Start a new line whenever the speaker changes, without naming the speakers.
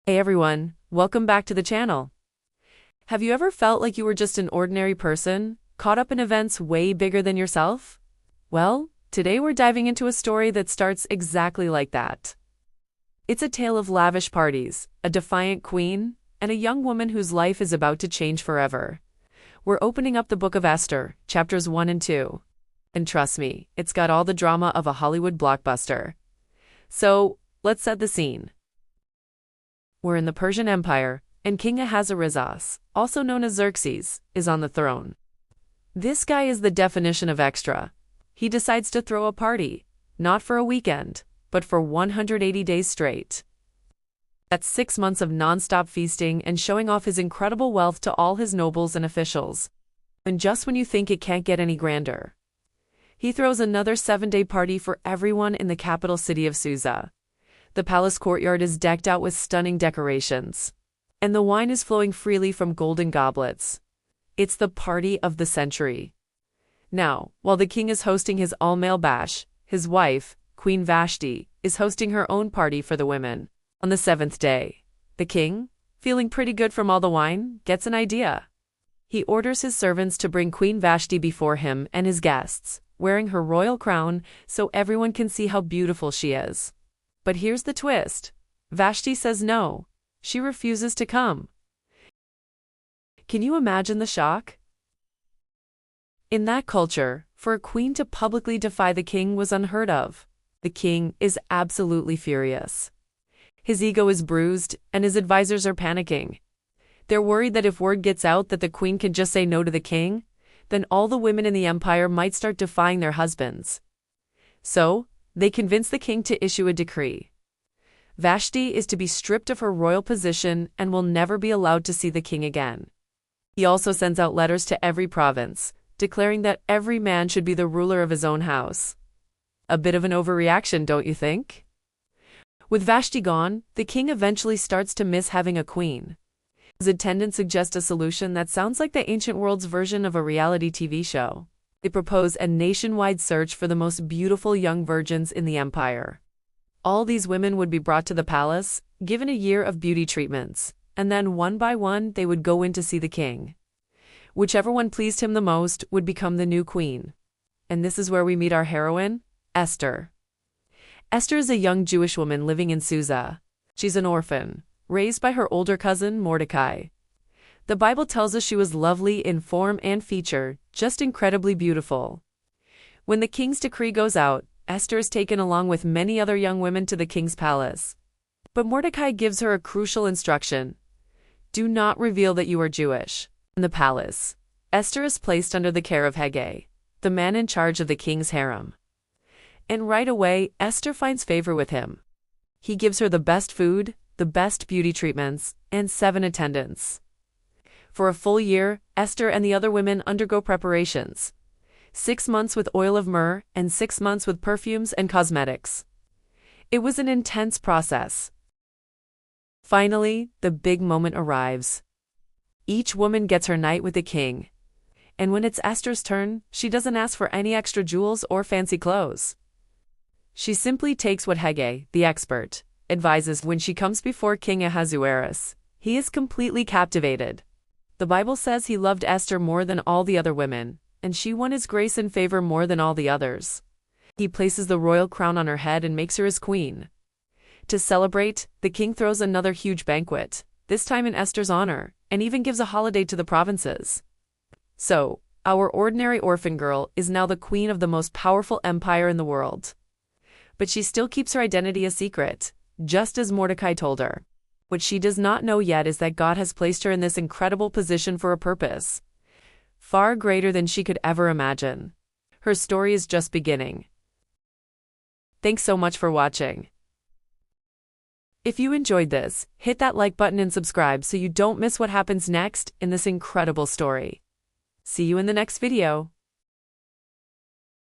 Hey everyone, welcome back to the channel. Have you ever felt like you were just an ordinary person, caught up in events way bigger than yourself? Well, today we're diving into a story that starts exactly like that. It's a tale of lavish parties, a defiant queen, and a young woman whose life is about to change forever. We're opening up the book of Esther, chapters 1 and 2. And trust me, it's got all the drama of a Hollywood blockbuster. So, let's set the scene. We're in the Persian Empire, and King Ahasuerus, also known as Xerxes, is on the throne. This guy is the definition of extra. He decides to throw a party, not for a weekend, but for 180 days straight. That's 6 months of non-stop feasting and showing off his incredible wealth to all his nobles and officials. And just when you think it can't get any grander, he throws another 7-day party for everyone in the capital city of Susa. The palace courtyard is decked out with stunning decorations, and the wine is flowing freely from golden goblets. It's the party of the century. Now, while the king is hosting his all-male bash, his wife, Queen Vashti, is hosting her own party for the women. On the 7th day, the king, feeling pretty good from all the wine, gets an idea. He orders his servants to bring Queen Vashti before him and his guests, wearing her royal crown so everyone can see how beautiful she is. But here's the twist. Vashti says no. She refuses to come. Can you imagine the shock? In that culture, for a queen to publicly defy the king was unheard of. The king is absolutely furious. His ego is bruised, and his advisors are panicking. They're worried that if word gets out that the queen can just say no to the king, then all the women in the empire might start defying their husbands. So, they convince the king to issue a decree. Vashti is to be stripped of her royal position and will never be allowed to see the king again. He also sends out letters to every province, declaring that every man should be the ruler of his own house. A bit of an overreaction, don't you think? With Vashti gone, the king eventually starts to miss having a queen. His attendants suggest a solution that sounds like the ancient world's version of a reality TV show. They propose a nationwide search for the most beautiful young virgins in the empire. All these women would be brought to the palace, given a year of beauty treatments, and then one by one they would go in to see the king. Whichever one pleased him the most would become the new queen. And this is where we meet our heroine, Esther. Esther is a young Jewish woman living in Susa. She's an orphan, raised by her older cousin Mordecai. The Bible tells us she was lovely in form and feature, just incredibly beautiful. When the king's decree goes out, Esther is taken along with many other young women to the king's palace. But Mordecai gives her a crucial instruction. Do not reveal that you are Jewish. In the palace, Esther is placed under the care of Hegai, the man in charge of the king's harem. And right away, Esther finds favor with him. He gives her the best food, the best beauty treatments, and 7 attendants. For a full year, Esther and the other women undergo preparations. 6 months with oil of myrrh and 6 months with perfumes and cosmetics. It was an intense process. Finally, the big moment arrives. Each woman gets her night with the king. And when it's Esther's turn, she doesn't ask for any extra jewels or fancy clothes. She simply takes what Hegai, the expert, advises. When she comes before King Ahasuerus, he is completely captivated. The Bible says he loved Esther more than all the other women, and she won his grace and favor more than all the others. He places the royal crown on her head and makes her his queen. To celebrate, the king throws another huge banquet, this time in Esther's honor, and even gives a holiday to the provinces. So, our ordinary orphan girl is now the queen of the most powerful empire in the world. But she still keeps her identity a secret, just as Mordecai told her. What she does not know yet is that God has placed her in this incredible position for a purpose, far greater than she could ever imagine. Her story is just beginning. Thanks so much for watching. If you enjoyed this, hit that like button and subscribe so you don't miss what happens next in this incredible story. See you in the next video.